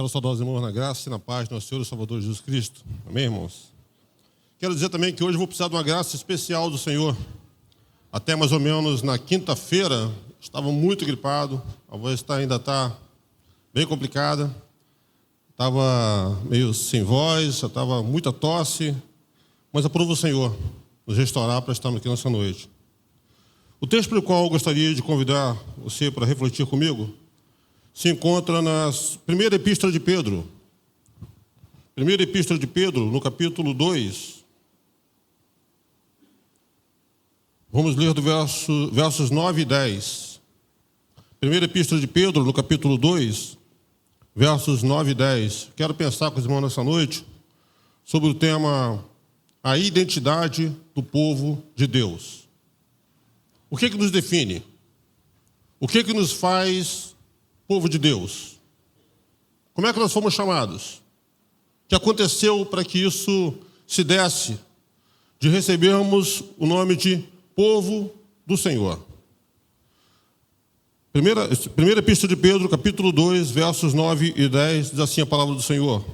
Quero saudar os irmãos na graça e na paz do nosso Senhor e Salvador Jesus Cristo. Amém, irmãos? Quero dizer também que hoje eu vou precisar de uma graça especial do Senhor. Até mais ou menos na quinta-feira, estava muito gripado, a voz ainda está bem complicada. Estava meio sem voz, estava muita tosse, mas aprova o Senhor nos restaurar para estarmos aqui nessa noite. O texto pelo qual eu gostaria de convidar você para refletir comigo se encontra na primeira epístola de Pedro. Primeira epístola de Pedro, no capítulo 2. Vamos ler do versos 9 e 10. Primeira epístola de Pedro, no capítulo 2, versos 9 e 10. Quero pensar com os irmãos nessa noite sobre o tema a identidade do povo de Deus. O que nos define? O que nos faz povo de Deus? Como é que nós fomos chamados? O que aconteceu para que isso se desse, de recebermos o nome de povo do Senhor? Primeira epístola de Pedro, capítulo 2, versos 9 e 10, diz assim a palavra do Senhor.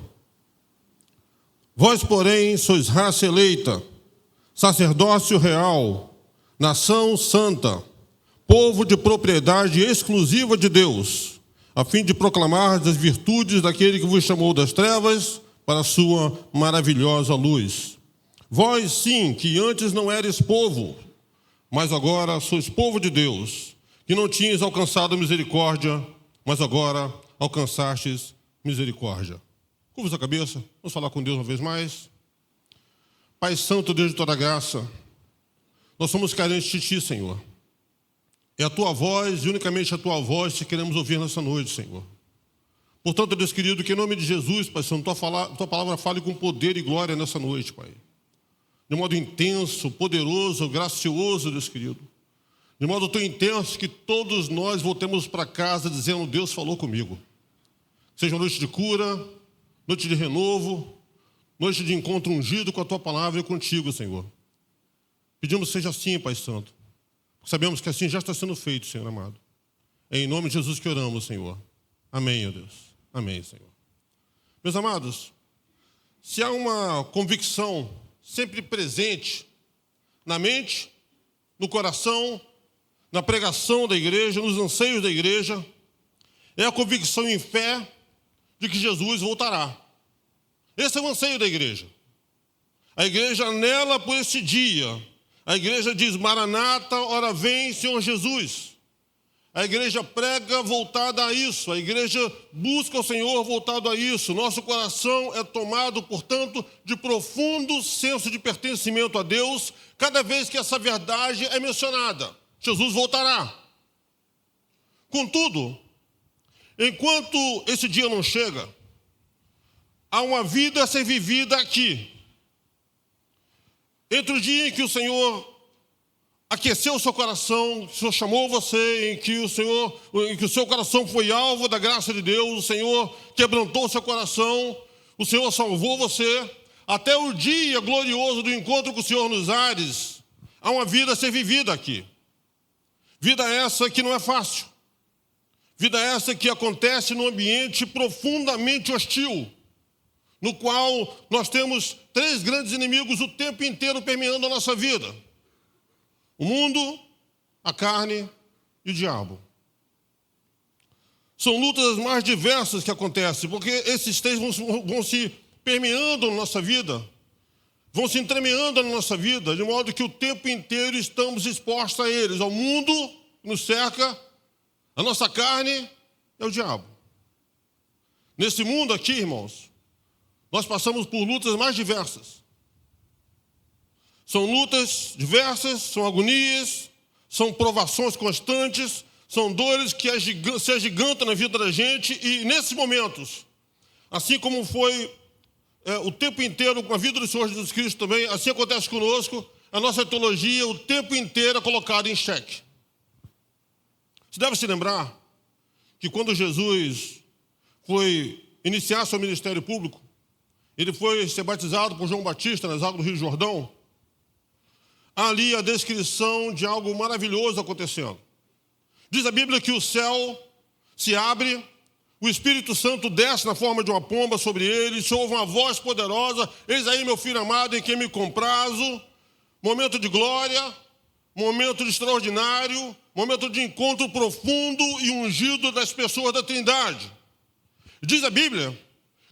Vós, porém, sois raça eleita, sacerdócio real, nação santa, povo de propriedade exclusiva de Deus, a fim de proclamar as virtudes daquele que vos chamou das trevas para a sua maravilhosa luz. Vós, sim, que antes não eres povo, mas agora sois povo de Deus, que não tinhas alcançado misericórdia, mas agora alcançastes misericórdia. Curva sua cabeça, vamos falar com Deus uma vez mais. Pai Santo, Deus de toda graça, nós somos carentes de Ti, Senhor. É a Tua voz e unicamente a Tua voz que queremos ouvir nessa noite, Senhor. Portanto, Deus querido, que em nome de Jesus, Pai Santo, Tua palavra fale com poder e glória nessa noite, Pai. De modo intenso, poderoso, gracioso, Deus querido. De modo tão intenso que todos nós voltemos para casa dizendo, Deus falou comigo. Seja noite de cura, noite de renovo, noite de encontro ungido com a Tua palavra e contigo, Senhor. Pedimos que seja assim, Pai Santo. Sabemos que assim já está sendo feito, Senhor amado. É em nome de Jesus que oramos, Senhor. Amém, ó Deus. Amém, Senhor. Meus amados, se há uma convicção sempre presente na mente, no coração, na pregação da igreja, nos anseios da igreja, é a convicção em fé de que Jesus voltará. Esse é o anseio da igreja. A igreja anela por esse dia. A igreja diz, Maranata, ora vem, Senhor Jesus. A igreja prega voltada a isso. A igreja busca o Senhor voltado a isso. Nosso coração é tomado, portanto, de profundo senso de pertencimento a Deus, cada vez que essa verdade é mencionada. Jesus voltará. Contudo, enquanto esse dia não chega, há uma vida a ser vivida aqui. Entre o dia em que o Senhor aqueceu o seu coração, o Senhor chamou você, em que o seu coração foi alvo da graça de Deus, o Senhor quebrantou o seu coração, o Senhor salvou você, até o dia glorioso do encontro com o Senhor nos ares, há uma vida a ser vivida aqui. Vida essa que não é fácil. Vida essa que acontece num ambiente profundamente hostil, no qual nós temos 3 grandes inimigos o tempo inteiro permeando a nossa vida. O mundo, a carne e o diabo. São lutas as mais diversas que acontecem, porque esses 3 vão se permeando na nossa vida, vão se entremeando na nossa vida, de modo que o tempo inteiro estamos expostos a eles, ao mundo que nos cerca, a nossa carne é o diabo. Nesse mundo aqui, irmãos, nós passamos por lutas mais diversas. São lutas diversas, são agonias, são provações constantes, são dores que se agigantam na vida da gente e, nesses momentos, assim como foi o tempo inteiro com a vida do Senhor Jesus Cristo também, assim acontece conosco, a nossa teologia o tempo inteiro é colocada em xeque. Você deve se lembrar que quando Jesus foi iniciar seu ministério público, ele foi ser batizado por João Batista nas águas do Rio Jordão. Há ali a descrição de algo maravilhoso acontecendo. Diz a Bíblia que o céu se abre, O Espírito Santo desce na forma de uma pomba sobre ele, se ouve uma voz poderosa: eis aí meu filho amado em quem me comprazo. Momento de glória, momento de extraordinário, momento de encontro profundo e ungido das pessoas da Trindade. Diz a Bíblia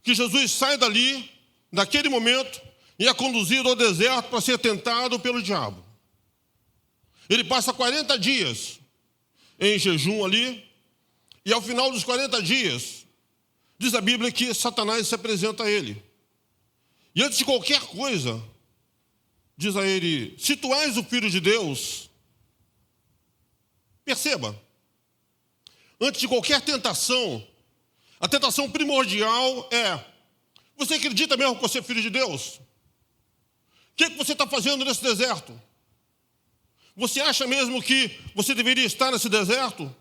que Jesus sai dali, naquele momento, e é conduzido ao deserto para ser tentado pelo diabo. Ele passa 40 dias em jejum ali, e ao final dos 40 dias, diz a Bíblia que Satanás se apresenta a ele. E antes de qualquer coisa, diz a ele: se tu és o Filho de Deus, perceba, antes de qualquer tentação, a tentação primordial é: você acredita mesmo que você é filho de Deus? O que você está fazendo nesse deserto? Você acha mesmo que você deveria estar nesse deserto?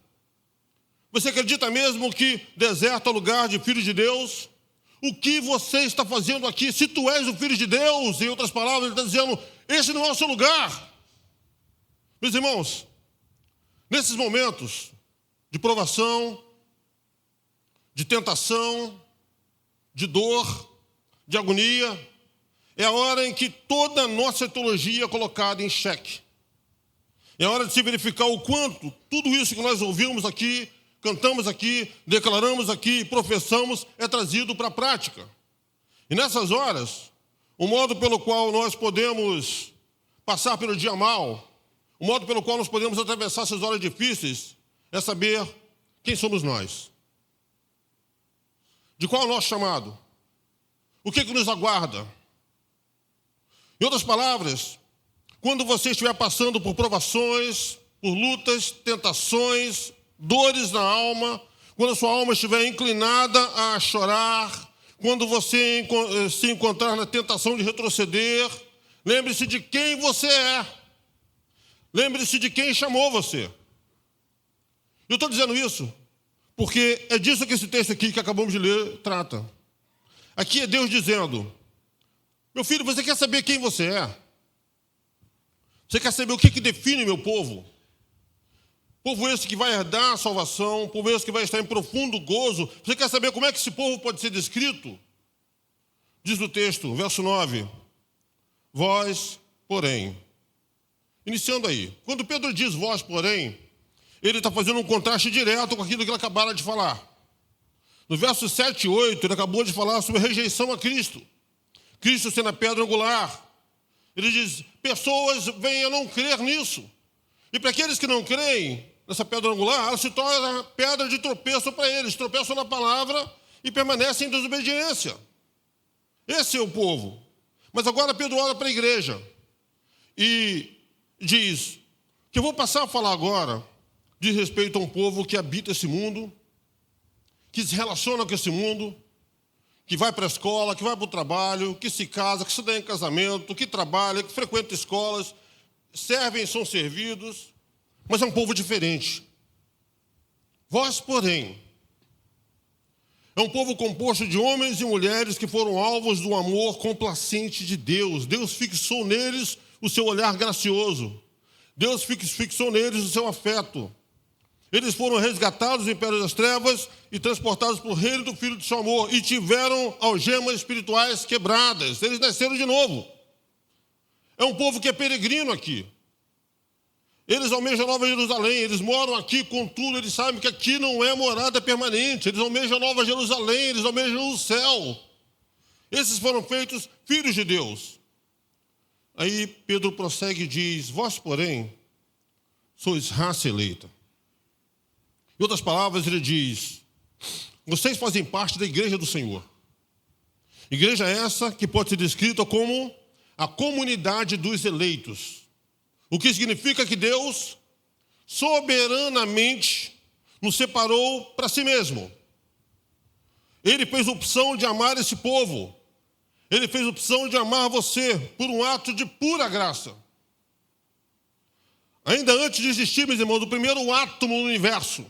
Você acredita mesmo que deserto é lugar de filho de Deus? O que você está fazendo aqui? Se tu és o Filho de Deus, em outras palavras, ele está dizendo: esse não é o seu lugar. Meus irmãos, nesses momentos de provação, de tentação, de dor, de agonia, é a hora em que toda a nossa teologia é colocada em xeque. É a hora de se verificar o quanto tudo isso que nós ouvimos aqui, cantamos aqui, declaramos aqui, professamos, é trazido para a prática. E nessas horas, o modo pelo qual nós podemos passar pelo dia mal, o modo pelo qual nós podemos atravessar essas horas difíceis, é saber quem somos nós. De qual é o nosso chamado? O que nos aguarda? Em outras palavras, quando você estiver passando por provações, por lutas, tentações, dores na alma, quando a sua alma estiver inclinada a chorar, quando você se encontrar na tentação de retroceder, lembre-se de quem você é. Lembre-se de quem chamou você. Eu estou dizendo isso porque é disso que esse texto aqui que acabamos de ler trata. Aqui é Deus dizendo: meu filho, você quer saber quem você é? Você quer saber o que define meu povo? Povo esse que vai herdar a salvação, povo esse que vai estar em profundo gozo. Você quer saber como é que esse povo pode ser descrito? Diz o texto, verso 9: vós, porém. Iniciando aí. Quando Pedro diz vós, porém, ele está fazendo um contraste direto com aquilo que ele acabara de falar. No verso 7 e 8, ele acabou de falar sobre a rejeição a Cristo. Cristo sendo a pedra angular. Ele diz: pessoas vêm a não crer nisso. E para aqueles que não creem nessa pedra angular, ela se torna pedra de tropeço para eles. Tropeçam na palavra e permanecem em desobediência. Esse é o povo. Mas agora Pedro olha para a igreja e diz que eu vou passar a falar agora de respeito a um povo que habita esse mundo, que se relaciona com esse mundo, que vai para a escola, que vai para o trabalho, que se casa, que se dá em casamento, que trabalha, que frequenta escolas, servem e são servidos, mas é um povo diferente. Vós, porém, é um povo composto de homens e mulheres que foram alvos do amor complacente de Deus. Deus fixou neles o seu olhar gracioso. Deus fixou neles o seu afeto. Eles foram resgatados do império das trevas e transportados para o reino do Filho do seu amor e tiveram algemas espirituais quebradas. Eles nasceram de novo. É um povo que é peregrino aqui. Eles almejam a Nova Jerusalém, eles moram aqui, contudo, eles sabem que aqui não é morada permanente. Eles almejam a Nova Jerusalém, eles almejam o céu. Esses foram feitos filhos de Deus. Aí Pedro prossegue e diz: vós, porém, sois raça eleita. Em outras palavras, ele diz: vocês fazem parte da igreja do Senhor. Igreja essa que pode ser descrita como a comunidade dos eleitos. O que significa que Deus soberanamente nos separou para si mesmo. Ele fez opção de amar esse povo. Ele fez opção de amar você por um ato de pura graça. Ainda antes de existir, meus irmãos, o primeiro átomo no universo,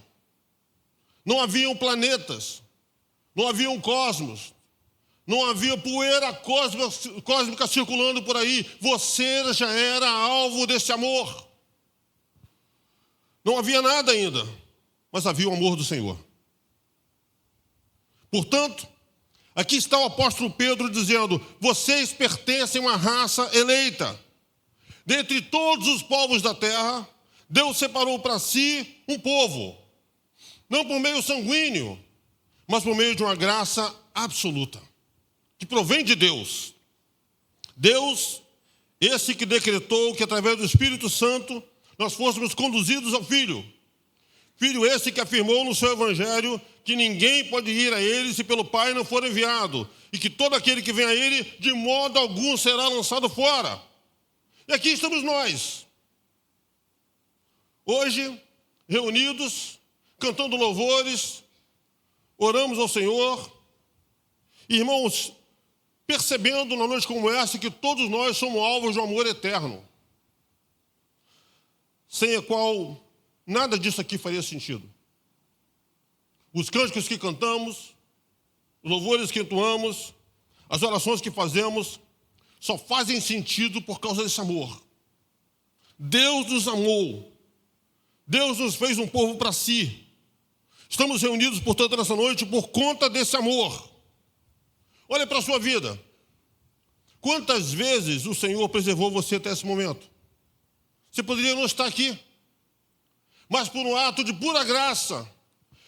não haviam planetas, não haviam cosmos, não havia poeira cósmica circulando por aí. Você já era alvo desse amor. Não havia nada ainda, mas havia o amor do Senhor. Portanto, aqui está o apóstolo Pedro dizendo: vocês pertencem a uma raça eleita. Dentre todos os povos da terra, Deus separou para si um povo, não por meio sanguíneo, mas por meio de uma graça absoluta, que provém de Deus. Deus, esse que decretou que através do Espírito Santo nós fôssemos conduzidos ao Filho. Filho esse que afirmou no seu Evangelho que ninguém pode ir a ele se pelo Pai não for enviado, e que todo aquele que vem a ele, de modo algum será lançado fora. E aqui estamos nós, hoje, reunidos, cantando louvores, oramos ao Senhor, irmãos, percebendo na noite como essa que todos nós somos alvos de um amor eterno, sem a qual nada disso aqui faria sentido. Os cânticos que cantamos, os louvores que entoamos, as orações que fazemos, só fazem sentido por causa desse amor. Deus nos amou. Deus nos fez um povo para si. Estamos reunidos, portanto, nessa noite por conta desse amor. Olha para a sua vida. Quantas vezes o Senhor preservou você até esse momento? Você poderia não estar aqui, mas por um ato de pura graça,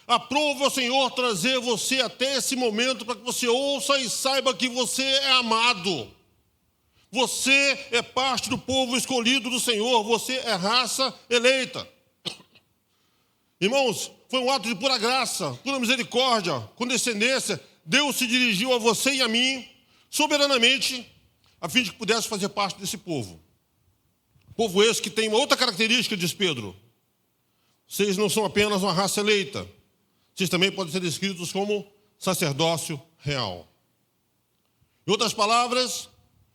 aprova o Senhor trazer você até esse momento para que você ouça e saiba que você é amado. Você é parte do povo escolhido do Senhor, você é raça eleita. Irmãos, foi um ato de pura graça, pura misericórdia, condescendência. Deus se dirigiu a você e a mim, soberanamente, a fim de que pudesse fazer parte desse povo. Povo esse que tem uma outra característica, diz Pedro. Vocês não são apenas uma raça eleita, vocês também podem ser descritos como sacerdócio real. Em outras palavras,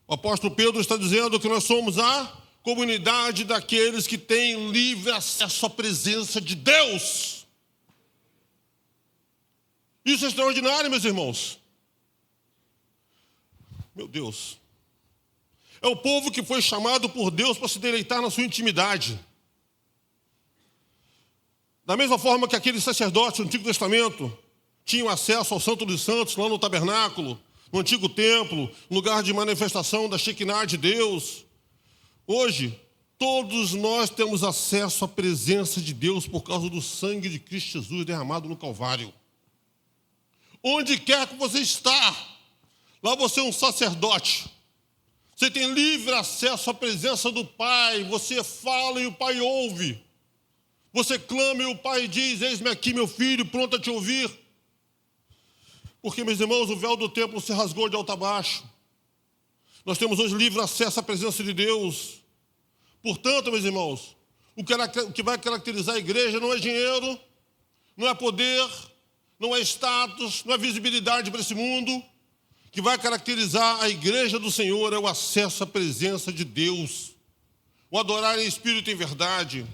o apóstolo Pedro está dizendo que nós somos a comunidade daqueles que têm livre acesso à presença de Deus. Isso é extraordinário, meus irmãos. Meu Deus. É o povo que foi chamado por Deus para se deleitar na sua intimidade. Da mesma forma que aqueles sacerdotes do Antigo Testamento tinham acesso ao Santo dos Santos, lá no tabernáculo, no antigo templo, lugar de manifestação da Shekinah de Deus. Hoje, todos nós temos acesso à presença de Deus por causa do sangue de Cristo Jesus derramado no Calvário. Onde quer que você está, lá você é um sacerdote. Você tem livre acesso à presença do Pai. Você fala e o Pai ouve. Você clama e o Pai diz: eis-me aqui, meu filho, pronto a te ouvir. Porque, meus irmãos, o véu do templo se rasgou de alto a baixo. Nós temos hoje livre acesso à presença de Deus. Portanto, meus irmãos, o que vai caracterizar a igreja não é dinheiro, não é poder, não é status, não é visibilidade para esse mundo. O que vai caracterizar a igreja do Senhor é o acesso à presença de Deus, o adorar em espírito e em verdade.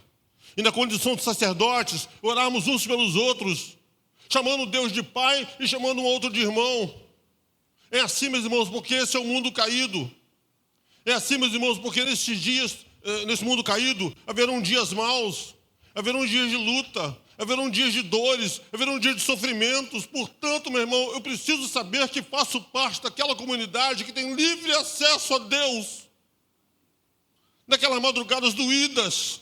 E na condição de sacerdotes, orarmos uns pelos outros, chamando Deus de Pai e chamando um outro de irmão. É assim, meus irmãos, porque esse é o mundo caído. É assim, meus irmãos, porque nesses dias, nesse mundo caído, haverão dias maus, haverão dias de luta, haverão dias de dores, haverão dias de sofrimentos. Portanto, meu irmão, eu preciso saber que faço parte daquela comunidade que tem livre acesso a Deus. Naquelas madrugadas doídas,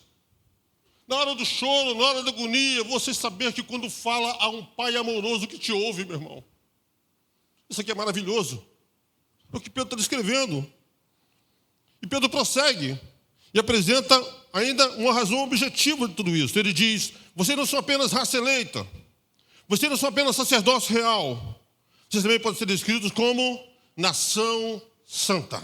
na hora do choro, na hora da agonia, você saber que quando fala a um Pai amoroso que te ouve, meu irmão. Isso aqui é maravilhoso. É o que Pedro está descrevendo. E Pedro prossegue e apresenta ainda uma razão objetiva de tudo isso. Ele diz: vocês não são apenas raça eleita, vocês não são apenas sacerdócio real, vocês também podem ser descritos como nação santa.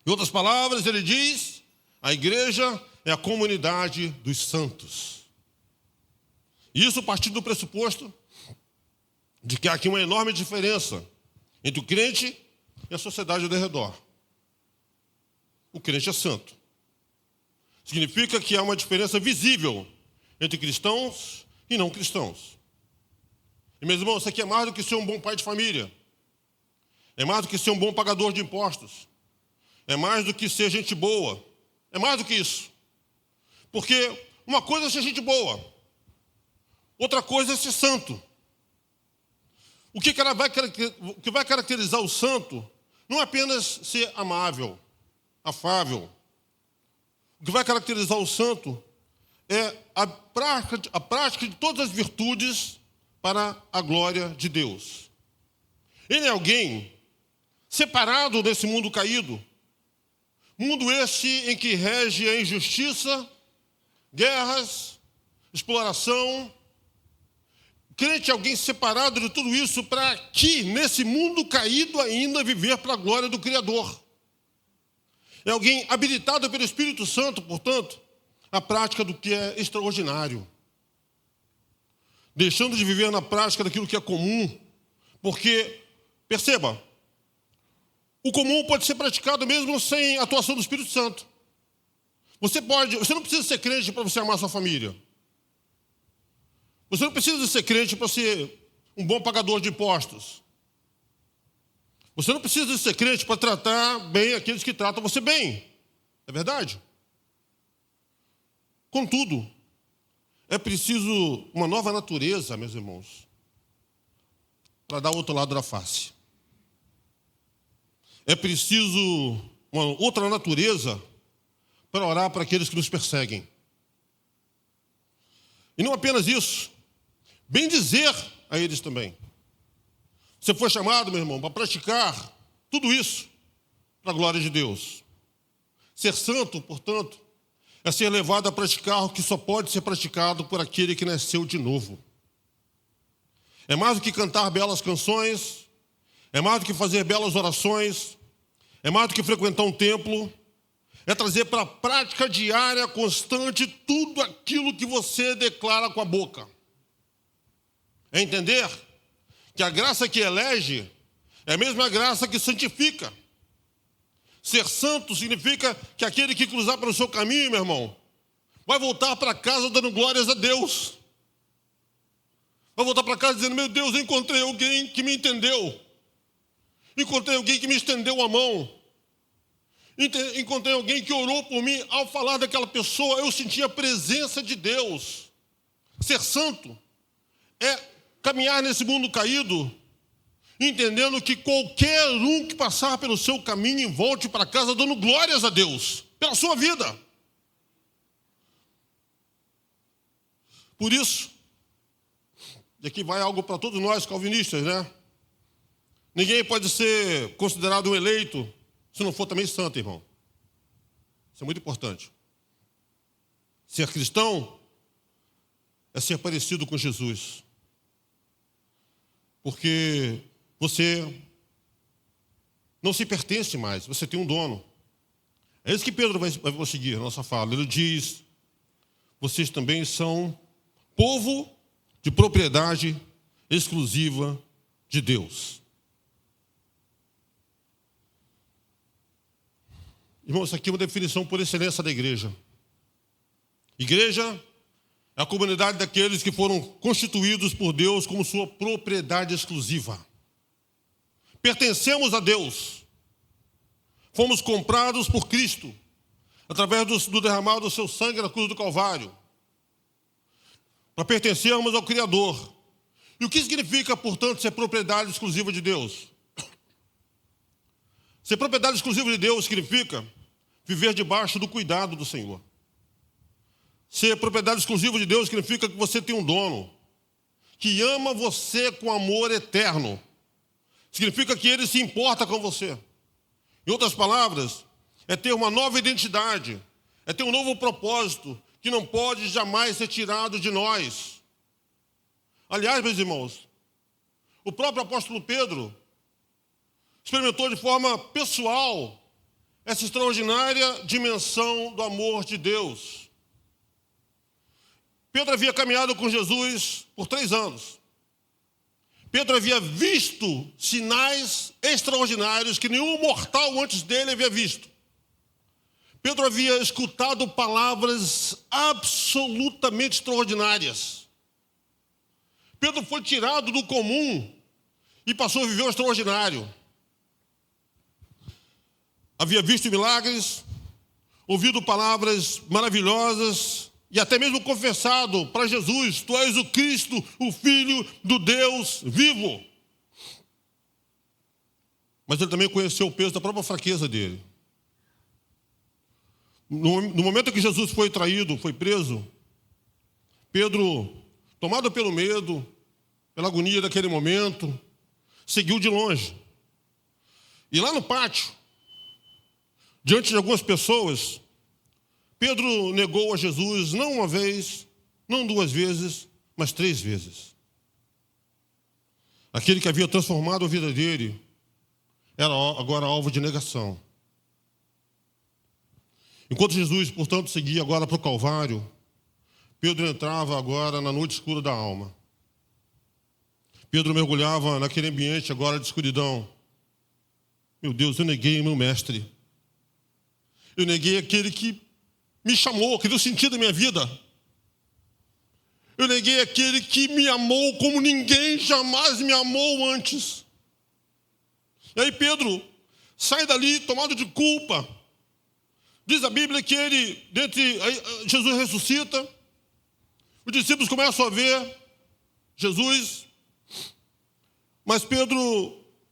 Em outras palavras, ele diz: a igreja é a comunidade dos santos. Isso partindo do pressuposto de que há aqui uma enorme diferença entre o crente e a sociedade ao redor. O crente é santo. Significa que há uma diferença visível entre cristãos e não cristãos. E, meus irmãos, isso aqui é mais do que ser um bom pai de família. É mais do que ser um bom pagador de impostos. É mais do que ser gente boa. É mais do que isso. Porque uma coisa é ser gente boa, outra coisa é ser santo. O que vai caracterizar o santo não é apenas ser amável, afável. O que vai caracterizar o santo é a prática de todas as virtudes para a glória de Deus. Ele é alguém separado desse mundo caído, mundo este em que rege a injustiça, guerras, exploração. Crente é alguém separado de tudo isso para aqui, nesse mundo caído ainda, viver para a glória do Criador. É alguém habilitado pelo Espírito Santo, portanto, a prática do que é extraordinário. Deixando de viver na prática daquilo que é comum, porque, perceba, o comum pode ser praticado mesmo sem a atuação do Espírito Santo. Você não precisa ser crente para você amar sua família. Você não precisa ser crente para ser um bom pagador de impostos. Você não precisa ser crente para tratar bem aqueles que tratam você bem. É verdade? Contudo, é preciso uma nova natureza, meus irmãos, para dar o outro lado da face. É preciso uma outra natureza para orar para aqueles que nos perseguem. E não apenas isso, bem dizer a eles também. Você foi chamado, meu irmão, para praticar tudo isso para a glória de Deus. Ser santo, portanto, é ser levado a praticar o que só pode ser praticado por aquele que nasceu de novo. É mais do que cantar belas canções, é mais do que fazer belas orações, é mais do que frequentar um templo, é trazer para a prática diária, constante, tudo aquilo que você declara com a boca. É entender que a graça que elege é a mesma graça que santifica. Ser santo significa que aquele que cruzar pelo seu caminho, meu irmão, vai voltar para casa dando glórias a Deus. Vai voltar para casa dizendo, meu Deus, eu encontrei alguém que me entendeu. Encontrei alguém que me estendeu a mão. Encontrei alguém que orou por mim. Ao falar daquela pessoa, eu senti a presença de Deus. Ser santo é caminhar nesse mundo caído, entendendo que qualquer um que passar pelo seu caminho volte para casa dando glórias a Deus pela sua vida. Por isso, e aqui vai algo para todos nós calvinistas, né? Ninguém pode ser considerado um eleito se não for também santo, irmão. Isso é muito importante. Ser cristão é ser parecido com Jesus. Porque você não se pertence mais, você tem um dono. É isso que Pedro vai prosseguir na nossa fala. Ele diz, vocês também são povo de propriedade exclusiva de Deus. Irmão, isso aqui é uma definição por excelência da igreja. Igreja é a comunidade daqueles que foram constituídos por Deus como sua propriedade exclusiva. Pertencemos a Deus. Fomos comprados por Cristo, através do derramar do seu sangue na cruz do Calvário, para pertencermos ao Criador. E o que significa, portanto, ser propriedade exclusiva de Deus? Ser propriedade exclusiva de Deus significa viver debaixo do cuidado do Senhor. Ser propriedade exclusiva de Deus significa que você tem um dono que ama você com amor eterno. Significa que ele se importa com você. Em outras palavras, é ter uma nova identidade, é ter um novo propósito que não pode jamais ser tirado de nós. Aliás, meus irmãos, o próprio apóstolo Pedro experimentou de forma pessoal essa extraordinária dimensão do amor de Deus. Pedro havia caminhado com Jesus por 3 anos. Pedro havia visto sinais extraordinários que nenhum mortal antes dele havia visto. Pedro havia escutado palavras absolutamente extraordinárias. Pedro foi tirado do comum e passou a viver o extraordinário. Havia visto milagres, ouvido palavras maravilhosas e até mesmo confessado para Jesus, tu és o Cristo, o Filho do Deus vivo. mas ele também conheceu o peso da própria fraqueza dele. No momento em que Jesus foi traído, foi preso, Pedro, tomado pelo medo, pela agonia daquele momento, seguiu de longe. E lá no pátio, diante de algumas pessoas, Pedro negou a Jesus não uma vez, não duas vezes, mas 3 vezes. Aquele que havia transformado a vida dele era agora alvo de negação. Enquanto Jesus, portanto, seguia agora para o Calvário, Pedro entrava agora na noite escura da alma. Pedro mergulhava naquele ambiente agora de escuridão. Meu Deus, eu neguei meu mestre. Eu neguei aquele que me chamou, que deu sentido à minha vida. Eu neguei aquele que me amou como ninguém jamais me amou antes. E aí Pedro sai dali tomado de culpa. Diz a Bíblia que Jesus ressuscita. Os discípulos começam a ver Jesus. Mas Pedro,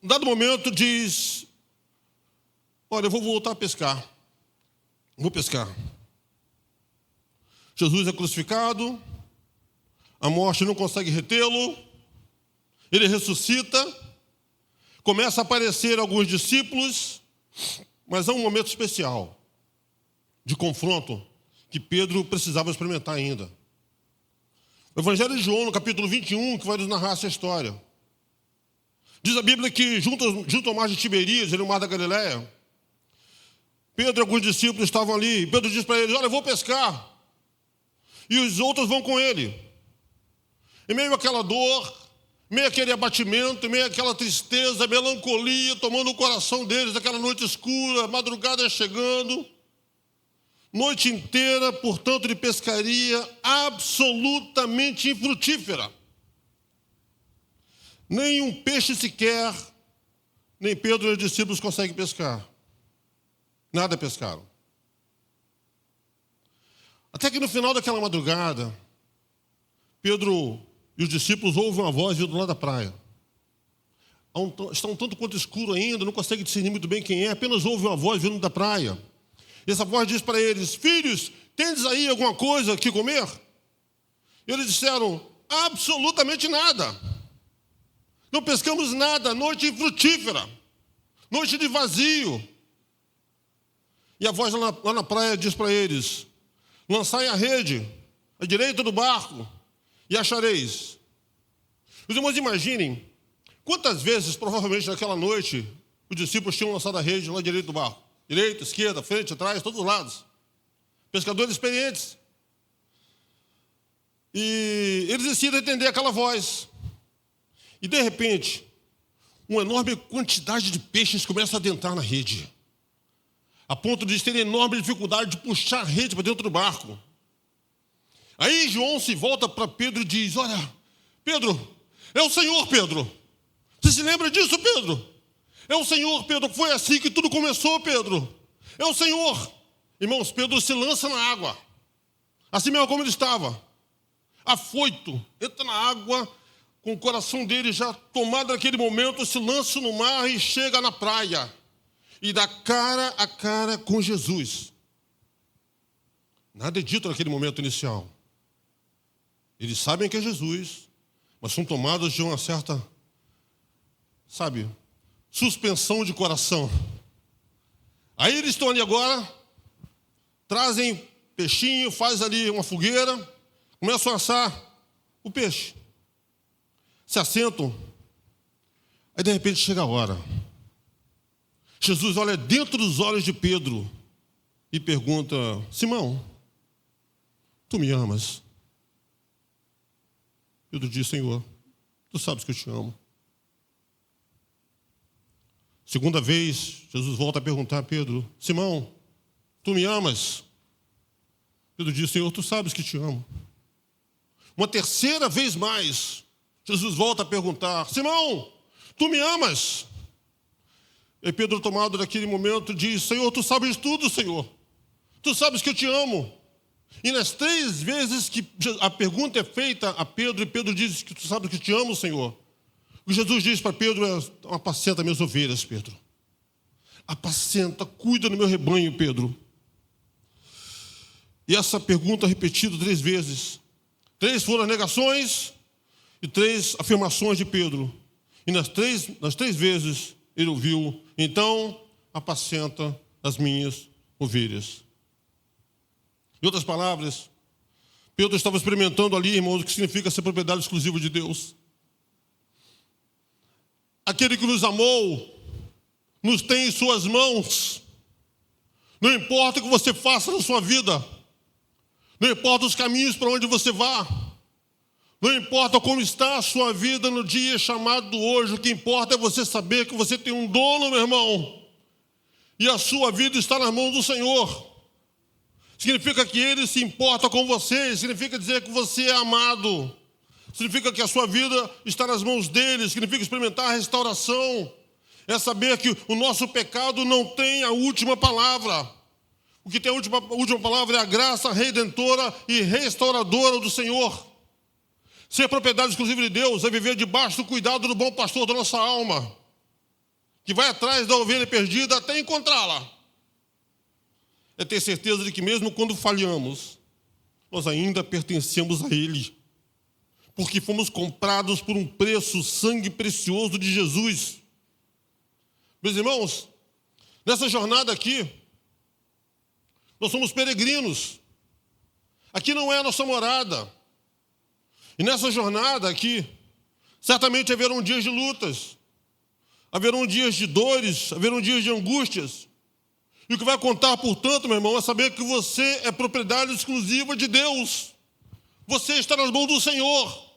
em dado momento, diz: olha, eu vou voltar a pescar. Vou pescar. Jesus é crucificado. A morte não consegue retê-lo. Ele ressuscita. Começa a aparecer alguns discípulos. Mas há um momento especial de confronto que Pedro precisava experimentar ainda. O Evangelho de João, no capítulo 21, que vai nos narrar essa história. Diz a Bíblia que junto ao mar de Tiberíades, no mar da Galileia, Pedro e alguns discípulos estavam ali. Pedro diz para eles: olha, eu vou pescar. E os outros vão com ele. Em meio àquela dor, em meio àquele abatimento, em meio àquela tristeza, melancolia, tomando o coração deles, aquela noite escura, madrugada chegando, noite inteira, portanto, de pescaria absolutamente infrutífera. Nem um peixe sequer, nem Pedro e os discípulos conseguem pescar. Nada pescaram. Até que no final daquela madrugada, Pedro e os discípulos ouvem uma voz vindo lá da praia. Está um tanto quanto escuro ainda, não conseguem discernir muito bem quem é, apenas ouvem uma voz vindo da praia. E essa voz diz para eles: filhos, tendes aí alguma coisa que comer? E eles disseram: absolutamente nada. Não pescamos nada, noite infrutífera, noite de vazio. E a voz lá na praia diz para eles: lançai a rede à direita do barco e achareis. Os irmãos, imaginem quantas vezes, provavelmente naquela noite, os discípulos tinham lançado a rede lá à direita do barco. Direita, esquerda, frente, atrás, todos os lados. Pescadores experientes. E eles decidem atender aquela voz. E de repente, uma enorme quantidade de peixes começa a adentrar na rede, a ponto de terem enorme dificuldade de puxar a rede para dentro do barco. Aí João se volta para Pedro e diz: olha, Pedro, é o Senhor, Pedro. Você se lembra disso, Pedro? É o Senhor, Pedro. Foi assim que tudo começou, Pedro. É o Senhor. Irmãos, Pedro se lança na água, assim mesmo como ele estava, afoito, entra na água, com o coração dele já tomado naquele momento, se lança no mar e chega na praia. E dá cara a cara com Jesus. Nada é dito naquele momento inicial. Eles sabem que é Jesus, mas são tomados de uma certa, suspensão de coração. Aí eles estão ali agora, trazem peixinho, faz ali uma fogueira, começam a assar o peixe. Se assentam, aí de repente chega a hora. Jesus olha dentro dos olhos de Pedro e pergunta: Simão, tu me amas? Pedro diz: Senhor, tu sabes que eu te amo. Segunda vez, Jesus volta a perguntar a Pedro: Simão, tu me amas? Pedro diz: Senhor, tu sabes que te amo. Uma terceira vez mais, Jesus volta a perguntar: Simão, tu me amas? E Pedro, tomado daquele momento, diz: Senhor, tu sabes tudo, Senhor. Tu sabes que eu te amo. E nas 3 vezes que a pergunta é feita a Pedro, e Pedro diz que tu sabes que te amo, Senhor, o que Jesus diz para Pedro é: apacenta minhas ovelhas, Pedro. apacenta, cuida do meu rebanho, Pedro. E essa pergunta repetida 3 vezes. 3 foram as negações e 3 afirmações de Pedro. E nas três vezes ele ouviu: então apacenta as minhas ovelhas. Em outras palavras, Pedro estava experimentando ali, irmãos, o que significa ser propriedade exclusiva de Deus. Aquele que nos amou, nos tem em suas mãos. Não importa o que você faça na sua vida. Não importa os caminhos para onde você vá. Não importa como está a sua vida no dia chamado hoje. O que importa é você saber que você tem um dono, meu irmão. E a sua vida está nas mãos do Senhor. Significa que Ele se importa com você. Significa dizer que você é amado. Significa que a sua vida está nas mãos dele. Significa experimentar a restauração. É saber que o nosso pecado não tem a última palavra. O que tem a última palavra é a graça redentora e restauradora do Senhor. Ser propriedade exclusiva de Deus é viver debaixo do cuidado do bom pastor da nossa alma, que vai atrás da ovelha perdida até encontrá-la. É ter certeza de que mesmo quando falhamos, nós ainda pertencemos a Ele. Porque fomos comprados por um preço, sangue precioso de Jesus. Meus irmãos, nessa jornada aqui, nós somos peregrinos. Aqui não é a nossa morada. E nessa jornada aqui, certamente haverão dias de lutas, haverão dias de dores, haverão dias de angústias. E o que vai contar, portanto, meu irmão, é saber que você é propriedade exclusiva de Deus. Você está nas mãos do Senhor.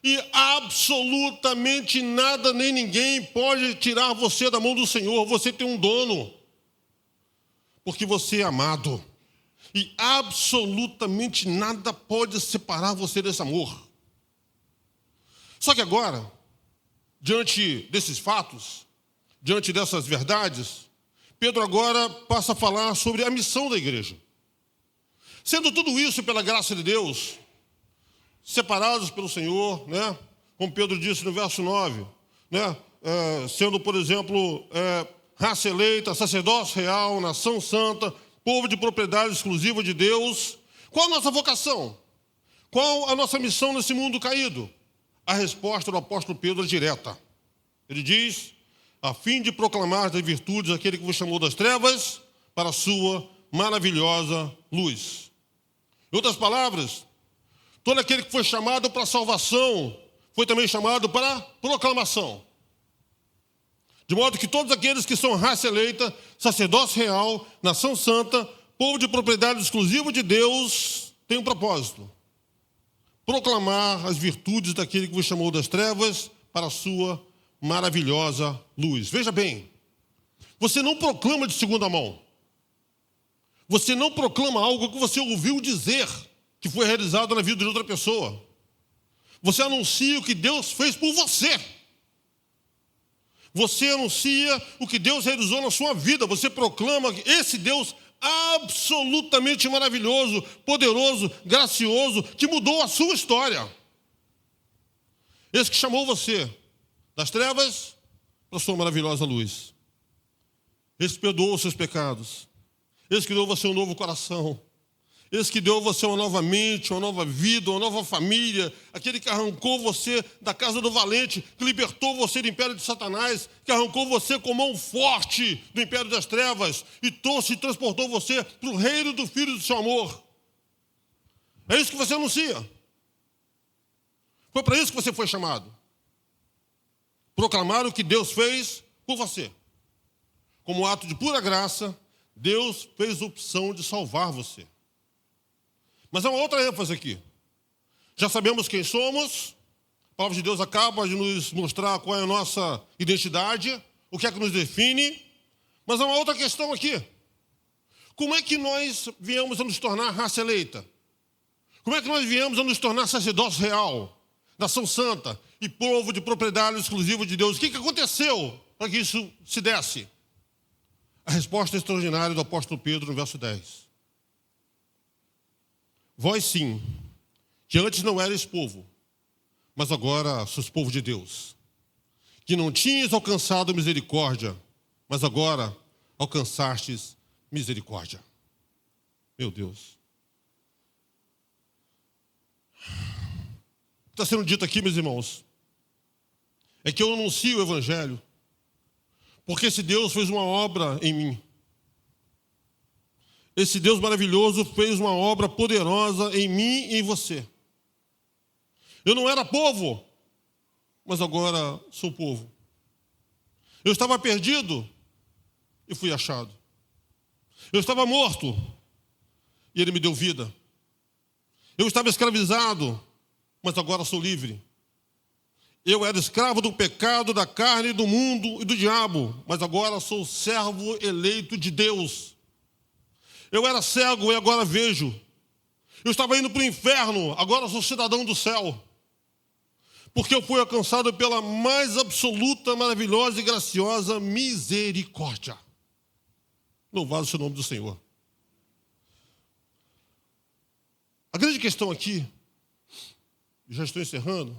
E absolutamente nada nem ninguém pode tirar você da mão do Senhor. Você tem um dono. Porque você é amado. E absolutamente nada pode separar você desse amor. Só que agora, diante desses fatos, diante dessas verdades, Pedro agora passa a falar sobre a missão da igreja. Sendo tudo isso pela graça de Deus, separados pelo Senhor, né? Como Pedro disse no verso 9, né? Sendo, por exemplo, raça eleita, sacerdócio real, nação santa, povo de propriedade exclusiva de Deus. Qual a nossa vocação? Qual a nossa missão nesse mundo caído? A resposta do apóstolo Pedro é direta. Ele diz: a fim de proclamar as virtudes daquele que vos chamou das trevas para a sua maravilhosa luz. Em outras palavras, todo aquele que foi chamado para a salvação foi também chamado para proclamação. De modo que todos aqueles que são raça eleita, sacerdócio real, nação santa, povo de propriedade exclusiva de Deus, têm um propósito: proclamar as virtudes daquele que vos chamou das trevas para a sua maravilhosa luz. Veja bem, você não proclama de segunda mão. Você não proclama algo que você ouviu dizer que foi realizado na vida de outra pessoa. Você anuncia o que Deus fez por você. Você anuncia o que Deus realizou na sua vida. Você proclama esse Deus absolutamente maravilhoso, poderoso, gracioso, que mudou a sua história. Esse que chamou você das trevas para a sua maravilhosa luz. Esse que perdoou os seus pecados. Esse que deu a você um novo coração. Esse que deu a você uma nova mente, uma nova vida, uma nova família. Aquele que arrancou você da casa do valente, que libertou você do império de Satanás, que arrancou você com mão forte do império das trevas e trouxe e transportou você para o reino do Filho do seu amor. É isso que você anuncia. Foi para isso que você foi chamado. Proclamar o que Deus fez por você. Como ato de pura graça, Deus fez a opção de salvar você. Mas há uma outra ênfase aqui. Já sabemos quem somos. A palavra de Deus acaba de nos mostrar qual é a nossa identidade, o que é que nos define. Mas há uma outra questão aqui. Como é que nós viemos a nos tornar raça eleita? Como é que nós viemos a nos tornar sacerdócio real, nação santa e povo de propriedade exclusiva de Deus? O que aconteceu para que isso se desse? A resposta extraordinária do apóstolo Pedro no verso 10. Vós sim, que antes não erais povo, mas agora sois povo de Deus. Que não tinhas alcançado misericórdia, mas agora alcançastes misericórdia. Meu Deus. O que está sendo dito aqui, meus irmãos, é que eu anuncio o Evangelho, porque esse Deus fez uma obra em mim. Esse Deus maravilhoso fez uma obra poderosa em mim e em você. Eu não era povo, mas agora sou povo. Eu estava perdido e fui achado. Eu estava morto e Ele me deu vida. Eu estava escravizado, mas agora sou livre. Eu era escravo do pecado, da carne, do mundo e do diabo, mas agora sou servo eleito de Deus. Eu era cego e agora vejo. Eu estava indo para o inferno, agora sou cidadão do céu. Porque eu fui alcançado pela mais absoluta, maravilhosa e graciosa misericórdia. Louvado seja o nome do Senhor. A grande questão aqui, já estou encerrando,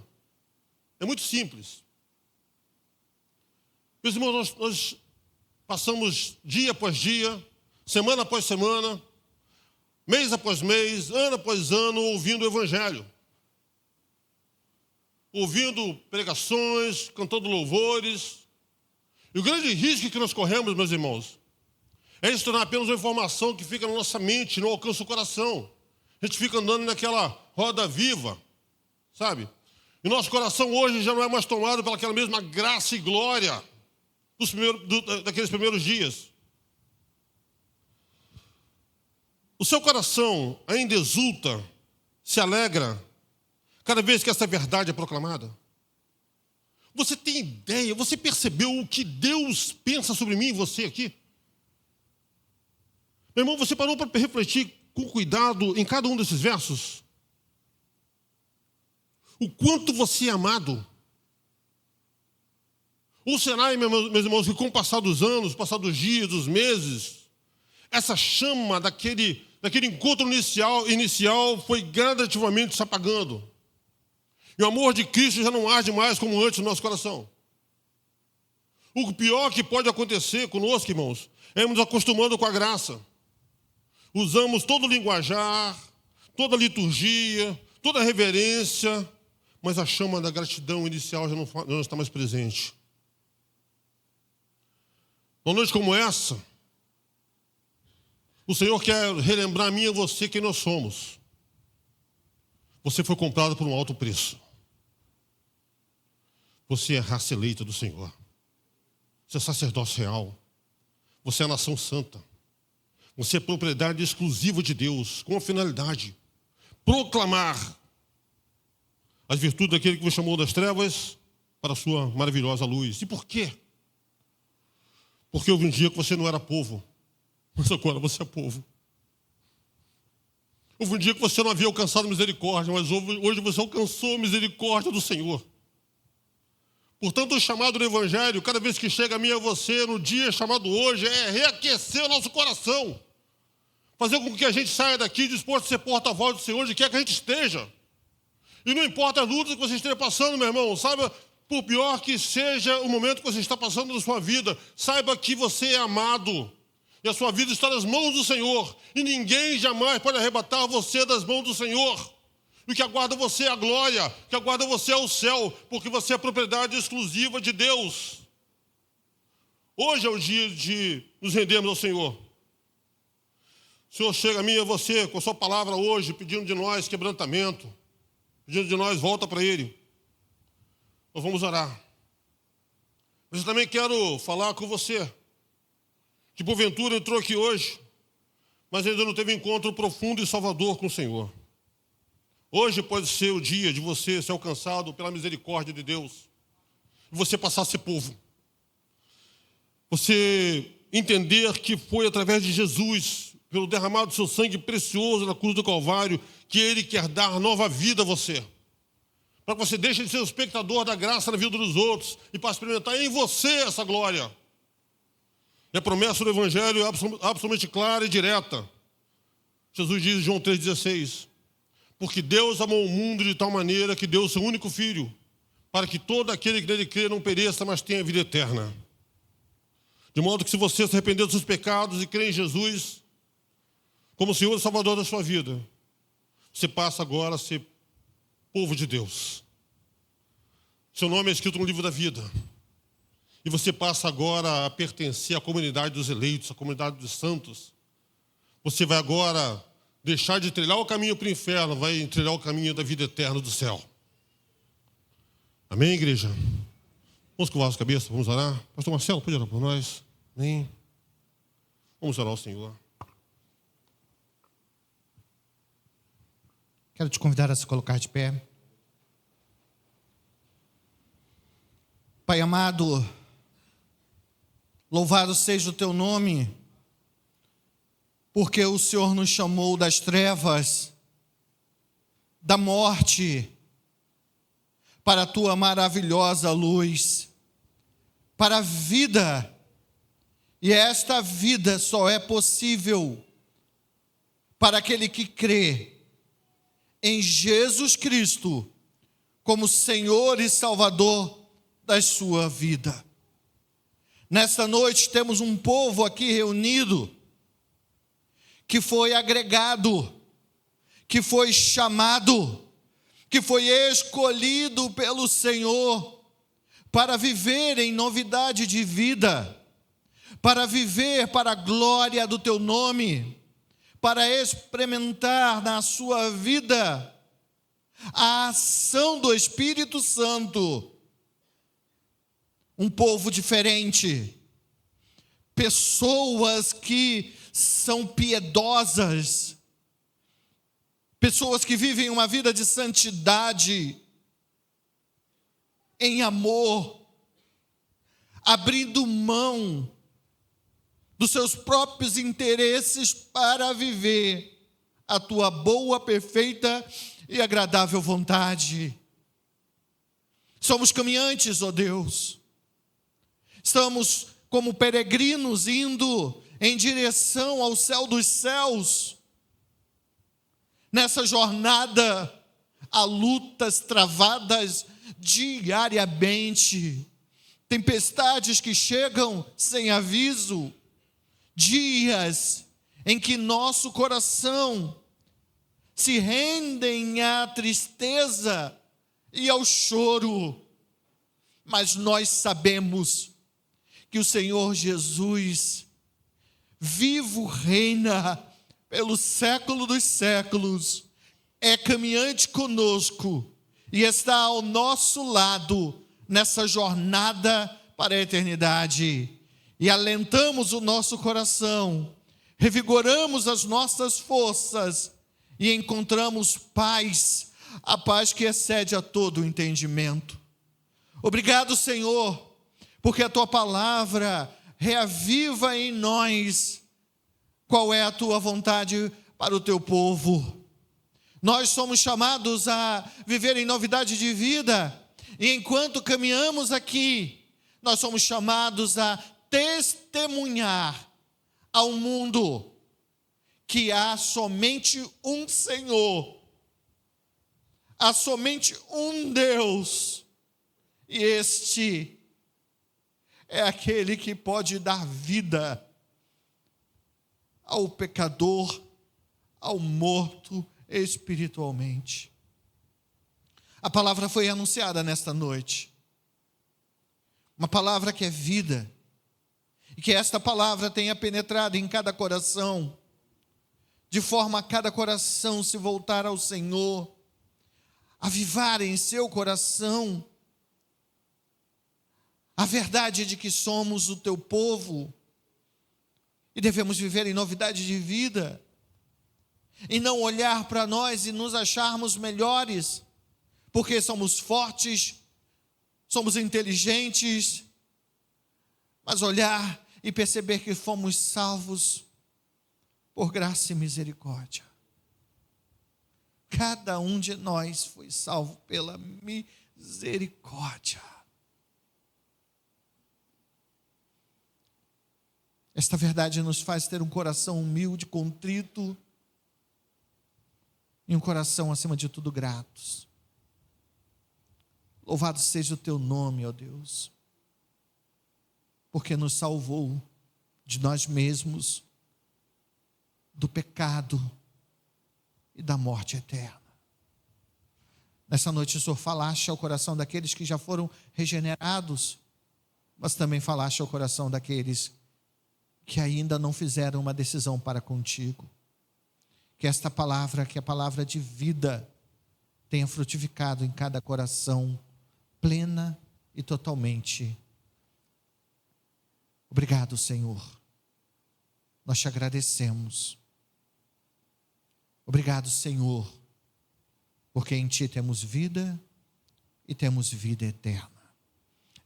é muito simples. Meus irmãos, nós passamos dia após dia, semana após semana, mês após mês, ano após ano, ouvindo o Evangelho. Ouvindo pregações, cantando louvores. E o grande risco que nós corremos, meus irmãos, é se tornar apenas uma informação que fica na nossa mente, não alcança o coração. A gente fica andando naquela roda viva, sabe? E nosso coração hoje já não é mais tomado pelaquela mesma graça e glória daqueles primeiros dias. O seu coração ainda exulta, se alegra, cada vez que essa verdade é proclamada? Você tem ideia, você percebeu o que Deus pensa sobre mim e você aqui? Meu irmão, você parou para refletir com cuidado em cada um desses versos? O quanto você é amado? Ou será, meus irmãos, que com o passar dos anos, passar dos dias, dos meses, essa chama daquele encontro inicial foi gradativamente se apagando? E o amor de Cristo já não arde mais como antes no nosso coração. O pior que pode acontecer conosco, irmãos, é nos acostumando com a graça. Usamos todo o linguajar, toda a liturgia, toda a reverência, mas a chama da gratidão inicial já não está mais presente. Numa noite como essa, o Senhor quer relembrar a mim e a você quem nós somos. Você foi comprado por um alto preço. Você é raça eleita do Senhor. Você é sacerdócio real. Você é nação santa. Você é propriedade exclusiva de Deus, com a finalidade: proclamar as virtudes daquele que vos chamou das trevas para a sua maravilhosa luz. E por quê? Porque houve um dia que você não era povo, mas agora você é povo. Houve um dia que você não havia alcançado misericórdia, mas hoje você alcançou a misericórdia do Senhor. Portanto, o chamado do Evangelho, cada vez que chega a mim e a você, no dia chamado hoje, é reaquecer o nosso coração. Fazer com que a gente saia daqui disposto a ser porta-voz do Senhor, onde quer que a gente esteja. E não importa a luta que você esteja passando, meu irmão, saiba, por pior que seja o momento que você está passando na sua vida, saiba que você é amado. E a sua vida está nas mãos do Senhor. E ninguém jamais pode arrebatar você das mãos do Senhor. E o que aguarda você é a glória, o que aguarda você é o céu, porque você é propriedade exclusiva de Deus. Hoje é o dia de nos rendermos ao Senhor. O Senhor chega a mim e a você com a sua palavra hoje, pedindo de nós quebrantamento, pedindo de nós volta para Ele. Nós vamos orar. Mas eu também quero falar com você, que porventura entrou aqui hoje, mas ainda não teve encontro profundo e salvador com o Senhor. Hoje pode ser o dia de você ser alcançado pela misericórdia de Deus, e você passar a ser povo. Você entender que foi através de Jesus, pelo derramado do seu sangue precioso na cruz do Calvário, que Ele quer dar nova vida a você. Para que você deixe de ser o espectador da graça na vida dos outros e para experimentar em você essa glória. E a promessa do Evangelho é absolutamente clara e direta. Jesus diz em João 3,16: porque Deus amou o mundo de tal maneira que deu o seu único Filho, para que todo aquele que nele crê não pereça, mas tenha vida eterna. De modo que se você se arrepender dos seus pecados e crer em Jesus como o Senhor e Salvador da sua vida, você passa agora a ser povo de Deus. Seu nome é escrito no livro da vida. E você passa agora a pertencer à comunidade dos eleitos, à comunidade dos santos. Você vai agora deixar de trilhar o caminho para o inferno, vai trilhar o caminho da vida eterna do céu. Amém, igreja? Vamos curvar as cabeças, vamos orar. Pastor Marcelo, pode orar por nós? Amém. Vamos orar ao Senhor. Quero te convidar a se colocar de pé. Pai amado, louvado seja o teu nome, porque o Senhor nos chamou das trevas, da morte, para a tua maravilhosa luz, para a vida. E esta vida só é possível para aquele que crê em Jesus Cristo como Senhor e Salvador da sua vida. Nesta noite temos um povo aqui reunido, que foi agregado, que foi chamado, que foi escolhido pelo Senhor para viver em novidade de vida, para viver para a glória do teu nome, para experimentar na sua vida a ação do Espírito Santo. Um povo diferente, pessoas que são piedosas, pessoas que vivem uma vida de santidade, em amor, abrindo mão dos seus próprios interesses para viver a tua boa, perfeita e agradável vontade. Somos caminhantes, ó Deus. Estamos como peregrinos indo em direção ao céu dos céus. Nessa jornada, há lutas travadas diariamente, tempestades que chegam sem aviso, dias em que nosso coração se rendem à tristeza e ao choro, mas nós sabemos que o Senhor Jesus, vivo, reina pelo século dos séculos, é caminhante conosco e está ao nosso lado nessa jornada para a eternidade. E alentamos o nosso coração, revigoramos as nossas forças e encontramos paz, a paz que excede a todo o entendimento. Obrigado, Senhor, porque a tua palavra reaviva em nós qual é a tua vontade para o teu povo. Nós somos chamados a viver em novidade de vida, e enquanto caminhamos aqui, nós somos chamados a testemunhar ao mundo que há somente um Senhor, há somente um Deus, e este é aquele que pode dar vida ao pecador, ao morto espiritualmente. A palavra foi anunciada nesta noite, uma palavra que é vida, e que esta palavra tenha penetrado em cada coração, de forma a cada coração se voltar ao Senhor, avivar em seu coração a verdade de que somos o teu povo e devemos viver em novidade de vida, e não olhar para nós e nos acharmos melhores, porque somos fortes, somos inteligentes, mas olhar e perceber que fomos salvos por graça e misericórdia. Cada um de nós foi salvo pela misericórdia. Esta verdade nos faz ter um coração humilde, contrito, e um coração, acima de tudo, gratos. Louvado seja o teu nome, ó Deus, porque nos salvou de nós mesmos, do pecado e da morte eterna. Nessa noite o Senhor falaste ao coração daqueles que já foram regenerados, mas também falaste ao coração daqueles que ainda não fizeram uma decisão para contigo. Que esta palavra, que a palavra de vida, tenha frutificado em cada coração, plena e totalmente. Obrigado, Senhor. Nós te agradecemos. Obrigado, Senhor, porque em Ti temos vida e temos vida eterna.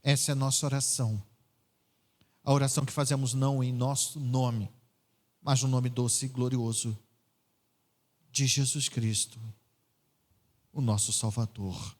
Essa é a nossa oração. A oração que fazemos não em nosso nome, mas no nome doce e glorioso de Jesus Cristo, o nosso Salvador.